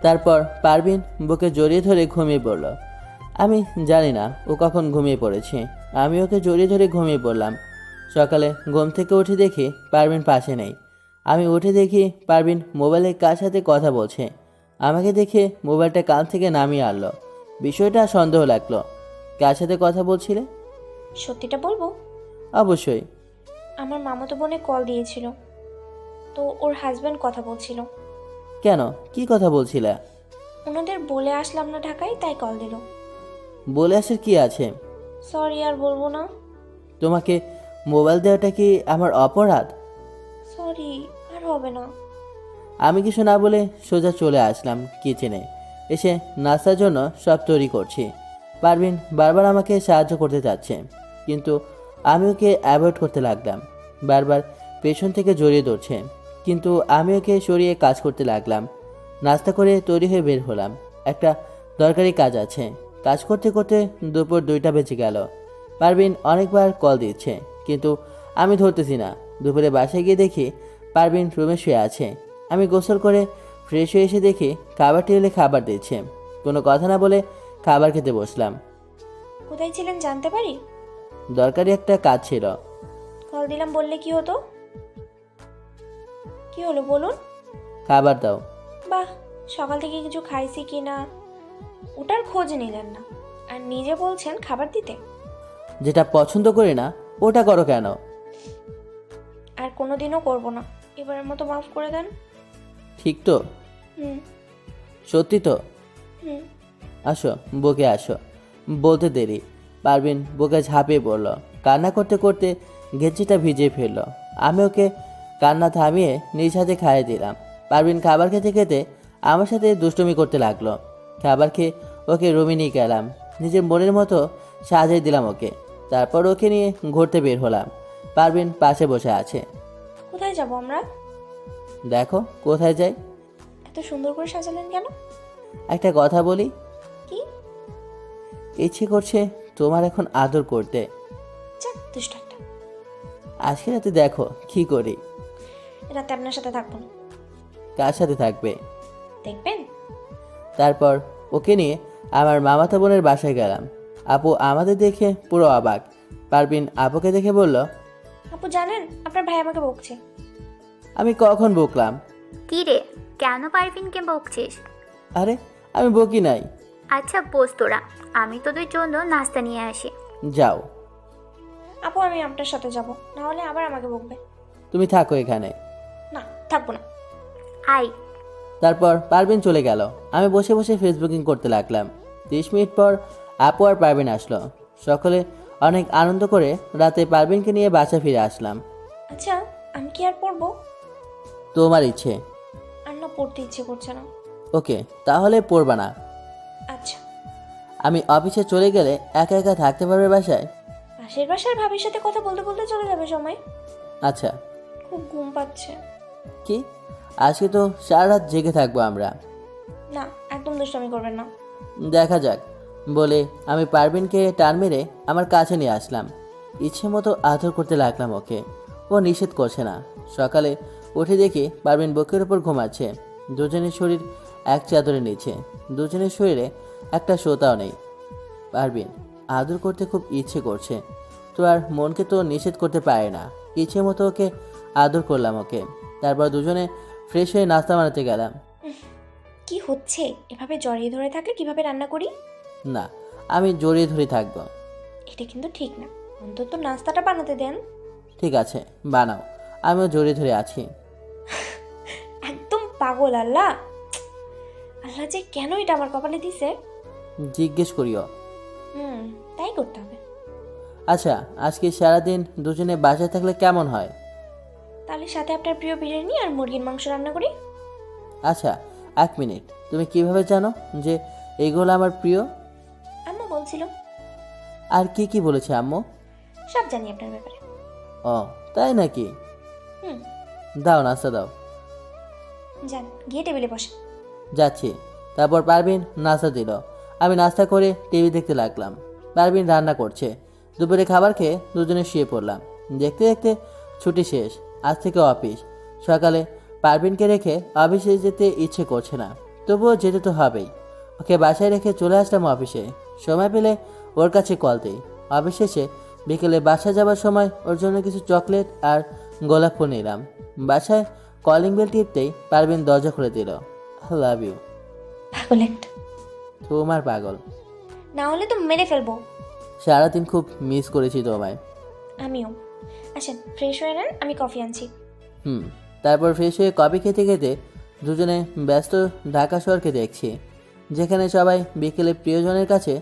তারপর পারভিন বুকে জড়িয়ে ধরে ঘুমিয়ে পড়ল। আমি জানি না ও কখন ঘুমিয়ে পড়েছে। আমি ওকে জড়িয়ে ধরে ঘুমিয়ে পড়লাম। সকালে ঘুম থেকে উঠে দেখি পারভিন পাশে নেই। আমি উঠে দেখি পারভিন মোবাইলে কার সাথে কথা বলছে। আমাকে দেখে মোবাইলটা কান থেকে নামিয়ে আনলো। বিষয়টা সন্দেহ লাগলো। কার সাথে কথা বলছিলে? সত্যিটা বলবো? অবশ্যই। আমার মামাতো বোনে কল দিয়েছিল, তো ওর হাজব্যান্ড কথা বলছিল। কেন, কি কথা বলছিলে? ওনাদের বলে আসলাম না ঢাকায়, তাই কল দিল। বলে আসার কি আছে? সরি, আর বলবো না। তোমাকে মোবাইল দেওয়াটা কি আমার অপরাধ? সরি, আর হবে না। আমি কিছু না বলে সোজা চলে আসলাম কিচেনে। এসে নাস্তার জন্য সব তৈরি করছি। পারভিন বারবার আমাকে সাহায্য করতে চাচ্ছে, কিন্তু আমি ওকে অ্যাভয়েড করতে লাগলাম। বারবার পেছন থেকে জড়িয়ে ধরছে, কিন্তু আমি ওকে সরিয়ে কাজ করতে লাগলাম। নাস্তা করে তৈরি হয়ে বের হলাম। একটা দরকারি কাজ আছে। কাজ করতে করতে দুপুর 2টা বেজে গেল। পারভিন অনেকবার কল দিচ্ছে, কিন্তু আমি ধরতেছি না। দুপুরে বাসায় গিয়ে দেখি পারভিন রুমে শুয়ে আছে। আমি গোসল করে ফ্রেশ হয়ে এসে দেখি খাবার টেবিলে খাবার দিচ্ছে। কোনো কথা না বলে খাবার খেতে বসলাম। কোথায় ছিলেন জানতে পারি? দরকারি একটা কাজ ছিল। কল দিলাম বললে কি হতো? কি হলো বলুন? খাবার দাও। বাহ, সকাল থেকে কিছু খাইছি কি না ওটার খোঁজ নিলেন না, আর নিজে বলছেন খাবার দিতে। যেটা পছন্দ করি না ওটা করো কেন? আর কোনোদিনও করব না, এবারের মতো মাফ করে দেন। ঠিক তো? হুম। সত্যি তো? হুম। আসো বুকে আসো। বলতে দেরি পারভিন বুকে ঝাঁপিয়ে পড়ল। কান্না করতে করতে গেঞ্জিটা ভিজিয়ে ফেলল। আমি ওকে কান্না থামিয়ে নিজ হাতে খাইয়ে দিলাম। পারভিন খাবার খেতে খেতে আমার সাথে দুষ্টুমি করতে লাগলো। খাবার খেয়ে ওকে রুমে নিয়ে গেলাম। নিজের মনের মতো সাজিয়ে দিলাম ওকে। তারপর ওকে নিয়ে ঘুরতে বের হলাম। পারভিন পাশে বসে আছে। কোথায় যাব আমরা? দেখো কোথায় যাই। এত সুন্দর করে সাজালেন কেন? একটা কথা বলি। কি? ইচ্ছে করছে তোমার এখন আদর করতে। চাক, দুষ্ট একটা। আজকে রাতে দেখো কি করি। রাতে আপনার সাথে থাকবো না। কার সাথে থাকবে? দেখবেন। তারপর ওকে নিয়ে আমার মামাতো বোনের বাসায় গেলাম। আপু আমাদের দেখে পুরো অবাক। পারভিন আপুকে দেখে বলল, আপু জানেন আপনার ভাই আমাকে বকছে। আমি কখন বকলাম? কি রে, কেন পারভিনকে বকছিস? আরে আমি বকি নাই। আচ্ছা বস তোরা, আমি তোদের জন্য নাস্তা নিয়ে আসি। যাও, আপু আমি আপনার সাথে যাব, না হলে আবার আমাকে বকবে। তুমি থাকো এখানে। না, থাকবো না। আই তারপর পারভিন চলে গেল। আমি বসে বসে ফেসবুকিং করতে লাগলাম। 30 মিনিট পর আপু আর পারভিন আসলো। সকলে অনেক আনন্দ করে রাতে পারভিনকে নিয়ে বাসা ফিরে আসলাম। আচ্ছা, আমি কি আর পড়বো? তোমার ইচ্ছে। আর না, পড়তে ইচ্ছে করছে না। ওকে, তাহলে পড়বা না। আচ্ছা। আমি অফিসে চলে গেলে একা একা থাকতে পারবে বাসায়? পাশের বাসার ভাবির সাথে কথা বলতে বলতে চলে যাবে সময়। আচ্ছা। খুব ঘুম পাচ্ছে। কি, আজকে তো সারা রাত জেগে থাকবো আমরা। না, একদম দুষ্টামি করবেন না। দেখা যাক বলে আমি পারভিনকে টান মেরে আমার কাছে নিয়ে আসলাম। ইচ্ছে মতো আদর করতে লাগলাম ওকে। ও নিষেধ করছে না। সকালে উঠে দেখি পারভিন বুকের ওপর ঘুমাচ্ছে। দুজনের শরীর এক চাদরে নিচে। দুজনের শরীরে একটা সোতাও নেই। পারভিন, আদর করতে খুব ইচ্ছে করছে, তো আর মনকে তো নিষেধ করতে পারে না। ইচ্ছে মতো ওকে আদর করলাম ওকে। তারপর দুজনে ফ্রেশ হয়ে নাস্তা বানাতে গেলাম। কি হচ্ছে? এভাবে জড়িয়ে ধরে থাকলে কিভাবে রান্না করি? না, আমি জড়িয়ে ধরে থাকবো। এটা কিন্তু ঠিক না। অন্তত নাস্তাটা বানাতে দেন। ঠিক আছে, বানাও। আমিও জড়িয়ে ধরে আছি। একদম পাগল। আল্লাহ, আল্লাহ যে কেন এটা আমার কপালে দিছে। জিজ্ঞেস করিও। তাই করতে হবে। আচ্ছা, আজকে সারাদিন দুজনে বাসায় থাকলে কেমন হয়? তাহলে সাথে আপনার প্রিয় বিরিয়ানি আর মুরগির মাংস রান্না করি। আচ্ছা, 1 মিনিট। তুমি কিভাবে জানো যে এগুলো আমার প্রিয়? আম্মু বলছিল। আর কি কি বলেছে আম্মু? সব জানি আপনার ব্যাপারে। ও, তাই নাকি? হুম। দাও, নাস্তা দাও। যান, গিয়ে টেবিলে বসে। যাচ্ছি। তারপর পারভিন নাস্তা দিল। আমি নাস্তা করে টিভি দেখতে লাগলাম। পারভিন রান্না করছে। দুপুরে খাবার খেয়ে দুজনে শুয়ে পড়লাম। দেখতে দেখতে ছুটি শেষ। আজ থেকে অফিস। সকালে পারভিনকে রেখে অফিসে যেতে ইচ্ছে করছে না, তবুও যেতে তো হবেই। ওকে বাসায় রেখে চলে আসলাম অফিসে। সময় পেলে ওর কাছে কল দিই। অফিস শেষে বিকেলে বাসা যাবার সময় ওর জন্য কিছু চকলেট আর গোলাপ ফুল নিলাম। বাসায় কলিং বেল টিপতেই পারভিন দরজা খুলে দিল। I love you. পাগল একটা। তোমার পাগল। না হলে তো মেরে ফেলবো। সারাদিন খুব মিস করেছি তোমায়। আমিও। আসেন, ফ্রেশ হয়ে নেন, আমি কফি আনছি। তারপর ফ্রেশ হয়ে কফি খেতে খেতে দুজনে ব্যস্ত ঢাকা শহরকে দেখছি, যেখানে সবাই বিকেলে প্রিয়জনের কাছে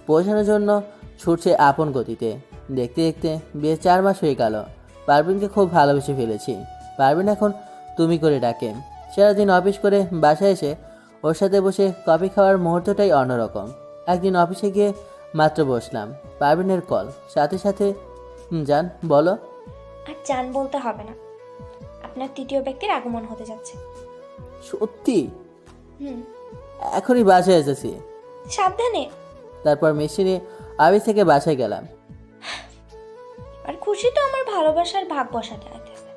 পৌঁছানোর জন্য ছুটছে আপন গতিতে। দেখতে দেখতে বিয়ে 4 মাস হয়ে গেল। পারভিনকে খুব ভালোবেসে ফেলেছি। পারভিন এখন তুমি করে ডাকে। সারাদিন অফিস করে বাসায় এসে ওর সাথে বসে কফি খাওয়ার মুহূর্তটাই অন্যরকম। একদিন অফিসে গিয়ে মাত্র বসলাম, পারভিনের কল। সাথে সাথে জান বলো। আর জান বলতে হবে না, আপনার তৃতীয় ব্যক্তির আগমন হতে যাচ্ছে। সত্যি? হুম। এখনই বাসায় এসেছি। সাবধানে। তারপর মিষ্টি নিয়ে অফিস থেকে বাসায় গেলাম। আর খুশি তো আমার ভালোবাসার ভাগ বসাতে আইতেছে।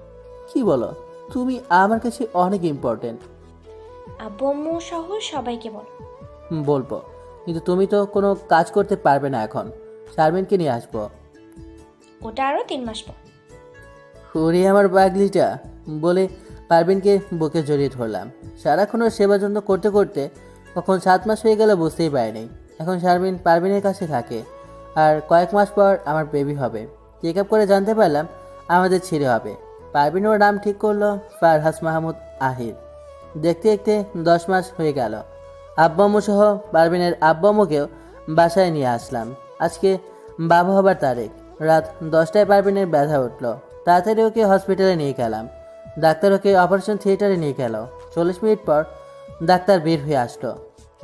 কি বলো? তুমি আমার কাছে অনেক ইম্পর্টেন্ট। আব্বু আম্মু সহ সবাইকে বল। বলবো, কিন্তু তুমি তো কোনো কাজ করতে পারবে না এখন। শারমিনকে নিয়ে আসবো। ওটা আরো 3 মাস পর। ওরে আমার পাগলিটা, বলে পারভিনকে বুকে জড়িয়ে ধরলাম। সারাক্ষণ ওর সেবা যত্ন করতে করতে কখন 7 মাস হয়ে গেল বুঝতেই পারিনি। এখন শারমিন পারভিনের কাছে থাকে, আর কয়েক মাস পর আমার বেবি হবে। চেক আপ করে জানতে পারলাম আমাদের ছেলে হবে। পারভিন ওর নাম ঠিক করলো ফারহাস মাহমুদ আহির। দেখতে দেখতে 10 মাস হয়ে গেল। আব্বাম্মু সহ পারভিনের আব্বাম্মুকেও বাসায় নিয়ে আসলাম। আজকে বাবা হবার তারিখ। রাত 10টায় পারভিনের ব্যথা উঠলো। তাড়াতাড়ি ওকে হসপিটালে নিয়ে গেলাম। ডাক্তার ওকে অপারেশন থিয়েটারে নিয়ে গেল। 40 মিনিট পর ডাক্তার বের হয়ে আসলো।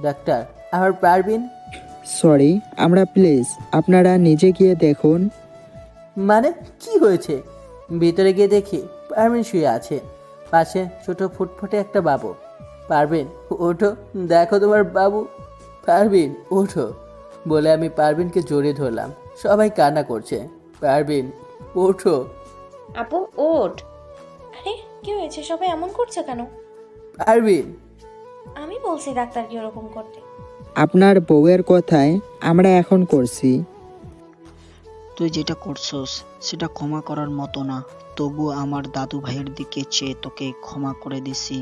ডাক্তার, আমার পারভিন। সরি, আমরা প্লিজ আপনারা নিজে গিয়ে দেখুন। মানে কি হয়েছে? ভিতরে গিয়ে দেখি পারভিন শুয়ে আছে, পাশে ছোট ফুটফুটে একটা বাবু। পারভিন ওঠো, দেখো তোমার বাবু। পারভিন ওঠো, বলে আমি পারভিনকে জড়িয়ে ধরলাম। সবাই কান্না করছে। পারভিন ওঠো। আপু ওঠ। আরে কি হয়েছে? সবাই এমন করছে কেন? পারভিন। আমি বলছি ডাক্তারকে ওরকম করতে। আপনার বউয়ের কথায় আমরা এখন করছি। তুই যেটা করছস সেটা ক্ষমা করার মতো না, তবু আমার দাদু ভাইয়ের দিকে চেয়ে তোকে ক্ষমা করে দিছি।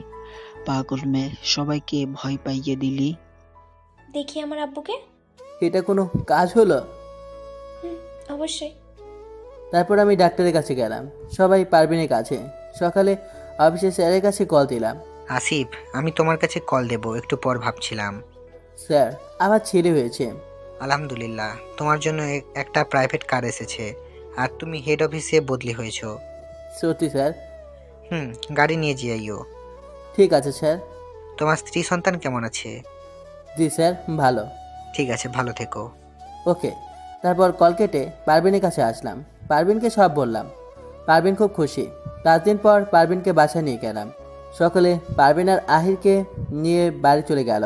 পাগল মেয়ে, সবাইকে ভয় পাইয়ে দিলি। দেখি আমার আব্বুকে। এটা কোনো কাজ হলো? হুম, অবশ্যই। তারপর আমি ডাক্তারের কাছে গেলাম, সবাই পারবিনের কাছে। সকালে অফিসে স্যারের কাছে কল দিলাম। আসিফ, আমি তোমার কাছে কল দেব একটু পর ভাবছিলাম। স্যার, আমার ছেলে হয়েছে। আলহামদুলিল্লাহ, তোমার জন্য একটা প্রাইভেট কার এসেছে আর তুমি হেড অফিসে বদলি হয়েছো। সত্যি স্যার? গাড়ি নিয়ে যাইও। ঠিক আছে স্যার। তোমার স্ত্রী সন্তান কেমন আছে? জি স্যার, ভালো। ঠিক আছে, ভালো থেকো। ওকে। তারপর কল কেটে পারভিনের কাছে আসলাম, পারভিনকে সব বললাম। পারভিন খুব খুশি। 5 দিন পর পারভিনকে বাসায় নিয়ে গেলাম। সকালে পারভিন আর আহিরকে নিয়ে বাড়ি চলে গেল।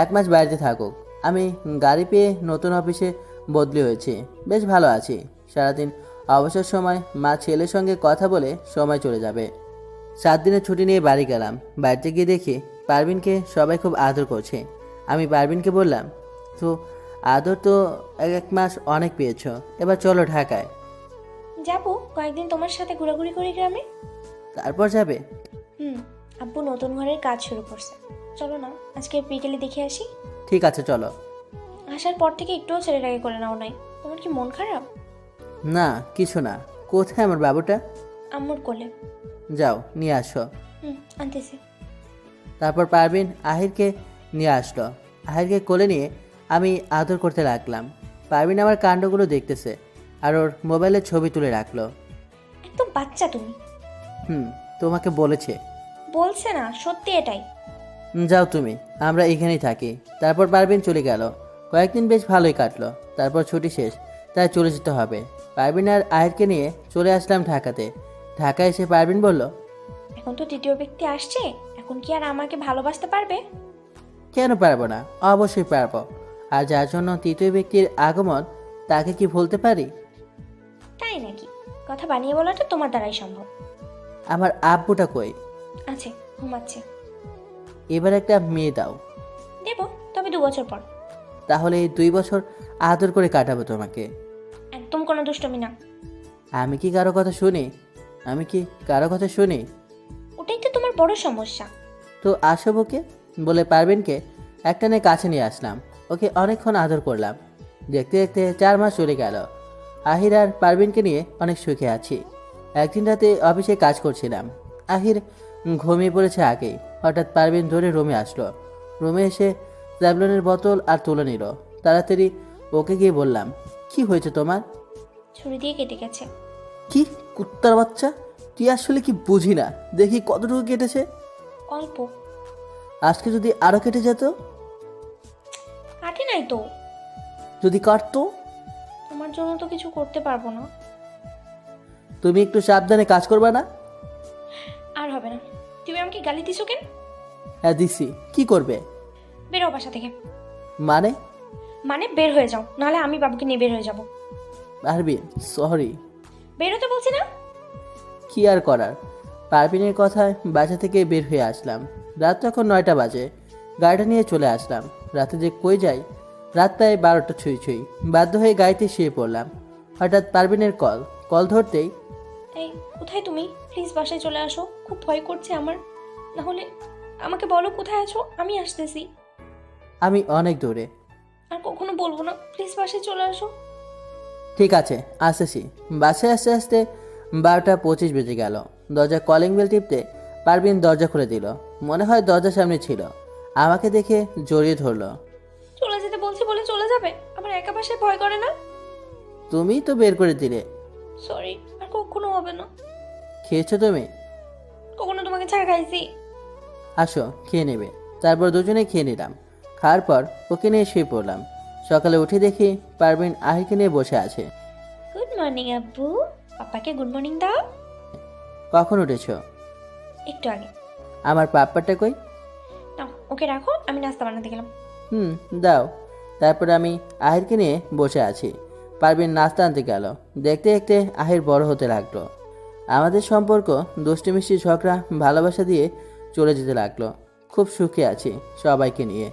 1 মাস বাড়িতে থাকুক। আমি গাড়ি পেয়ে নতুন অফিসে বদলি হয়েছি, বেশ ভালো আছি। সারাদিন অবসর সময় মা ছেলের সঙ্গে কথা বলে সময় চলে যাবে। 7 দিনের ছুটি নিয়ে বাড়ি গেলাম। বাড়িতে গিয়ে দেখি পারভিনকে সবাই খুব আদর করছে। আমি পারভিনকে বললাম, তো আদর তো 1 মাস অনেক পেয়েছো, এবার চলো ঢাকায়। যাবো কয়েকদিন তোমার সাথে ঘোরাঘুরি করি গ্রামে। তারপর যাবে? আব্বু নতুন ঘরের কাজ শুরু করছে, চলো না আজকে বিকেলে দেখে আসি। ঠিক আছে চলো। আসার পর থেকে একটুও ছেলেটাকে করে নাও নাই। তোমার কি মন খারাপ? না, কিছু না। কোথায় আমার বাবুটা? আম্মুর কোলে। যাও নিয়ে আসো। আনতেছি। তারপর পারভিন আহিরকে নিয়ে আসলো। আহিরকে কোলে নিয়ে আমি আদর করতে লাগলাম। পারভিন আমার কাণ্ডগুলো দেখতেছে আর ওর মোবাইলে ছবি তুলে রাখলো। একদম বাচ্চা তুমি। তোমাকে বলেছে? বলছে না, সত্যি এটাই। যাও তুমি, আমরা এখানেই থাকি। তারপর পারভিন চলে গেল। কয়েকদিন বেশ ভালোই কাটলো। তারপর ছুটি শেষ, তাই চলে যেতে হবে। পারভিন আর আহিরকে নিয়ে চলে আসলাম ঢাকাতে। ঢাকায় এসে পারভিন বলল, এখন তো তৃতীয় ব্যক্তি আসছে, এখন কি আর আমাকে ভালোবাসতে পারবে? কেন পারবো না? অবশ্যই পারবো। আর যার জন্য তৃতীয় ব্যক্তির আগমন, তাকে কি ভুলতে পারি? তাই নাকি? কথা বানিয়ে বলাটা তোমার দ্বারাই সম্ভব। আমার আব্বুটা কই? আছে, ঘুমাচ্ছে। এবার একটা মেয়ে দাও। দেবো, তবে 2 বছর পর। তাহলে এই 2 বছর আদর করে কাটাবো তোমাকে। একদম কোনো দুষ্টমি না। আমি কি কারো কথা শুনি? ওটাই তো তোমার বড় সমস্যা। তো আসো ওকে বলে পারভিনকে একটানে কাছে নিয়ে আসলাম। ওকে অনেকক্ষণ আদর করলাম। দেখতে দেখতে 4 মাস চলে গেল। আহির আর পারভিনকে নিয়ে অনেক সুখে আছি। একদিন রাতে অফিসে কাজ করছিলাম। আহির ঘুমিয়ে পড়েছে আগেই। হঠাৎ পারভিন ধরে রুমে আসলো। রুমে এসে স্যাভলনের বোতল আর তুলে নিল। তাড়াতাড়ি ওকে গিয়ে বললাম, কি হয়েছে তোমার? ছুরি দিয়ে কেটে গেছে। কি কুত্তার বাচ্চা, তুই আসলে কি বুঝি না। দেখি কতটুকু কেটেছে। অল্প। আজকে যদি আরো কেটে যেত? কাটে নাই তো। যদি কাটতো? তোমার জন্য তো কিছু করতে পারবো না। তুমি একটু সাবধানে কাজ করবা না? আর হবে না। তুমি আমাকে গালি দিছো কেন? হ্যাঁ দিছি। কি করবে? বেরো বাসা থেকে। মানে বের হয়ে যাও, নাহলে আমি বাবুকে নিয়ে বের হয়ে যাবো। পারভিন, সরি। বেরোতে বলছি না। কি আর করার। পারভিনের কথায় বাসা থেকে বের হয়ে আসলাম। রাত তখন 9টা বাজে। গাড়িটা নিয়ে চলে আসলাম। রাতে যে কই যাই, রাত প্রায় 12টা ছুঁই। বাধ্য হয়ে গাড়িতে শুয়ে পড়লাম। হঠাৎ পারভিনের কল ধরতেই, এই কোথায় তুমি? প্লিজ বাসায় চলে আসো, খুব ভয় করছে আমার। না হলে আমাকে বলো কোথায় আছো, আমি আসতেছি। আমি অনেক দূরে। আর কখনো বলবো না, প্লিজ বাসায় চলে আসো। ঠিক আছে, আসতেছি। বাসায় আসতে আসতে 12টা 25 বেজে গেল। দরজা কলিং বেল টিপতে পারভিন দরজা খুলে দিল। মনে হয় দরজার সামনে ছিল। আমাকে দেখে জড়িয়ে ধরলো। চলে যেতে বলছি বলে চলে যাবে? আমার একা বাসায় ভয় করে না? তুমি তো বের করে দিলে। সরি, আর কখনো হবে না। খেয়েছো তুমি? কখনো তোমাকে ছাড়া খাইছি? আসো, খেয়ে নেবে। তারপর দুজনে খেয়ে নিলাম। খাওয়ার পর ওকে নিয়ে শুয়ে পড়লাম। সকালে উঠে দেখি পারভিন আহিরকে নিয়ে বসে আছে। গুড মর্নিং আব্বু। পাপাকে গুড মর্নিং দাও। কখন উঠেছো? একটু আগে। আমার পাপ্পাটা কই? নাও, ওকে রাখো, আমি নাস্তা বানাতে গেলাম। দাও। তারপর আমি আহিরকে নিয়ে বসে আছি। পারভিন নাস্তা আনতে গেল। দেখতে দেখতে আহির বড় হতে লাগলো। আমাদের সম্পর্ক দুষ্টি মিষ্টি ঝগড়া ভালোবাসা দিয়ে চলে যেতে লাগলো। খুব সুখে আছি সবাইকে নিয়ে।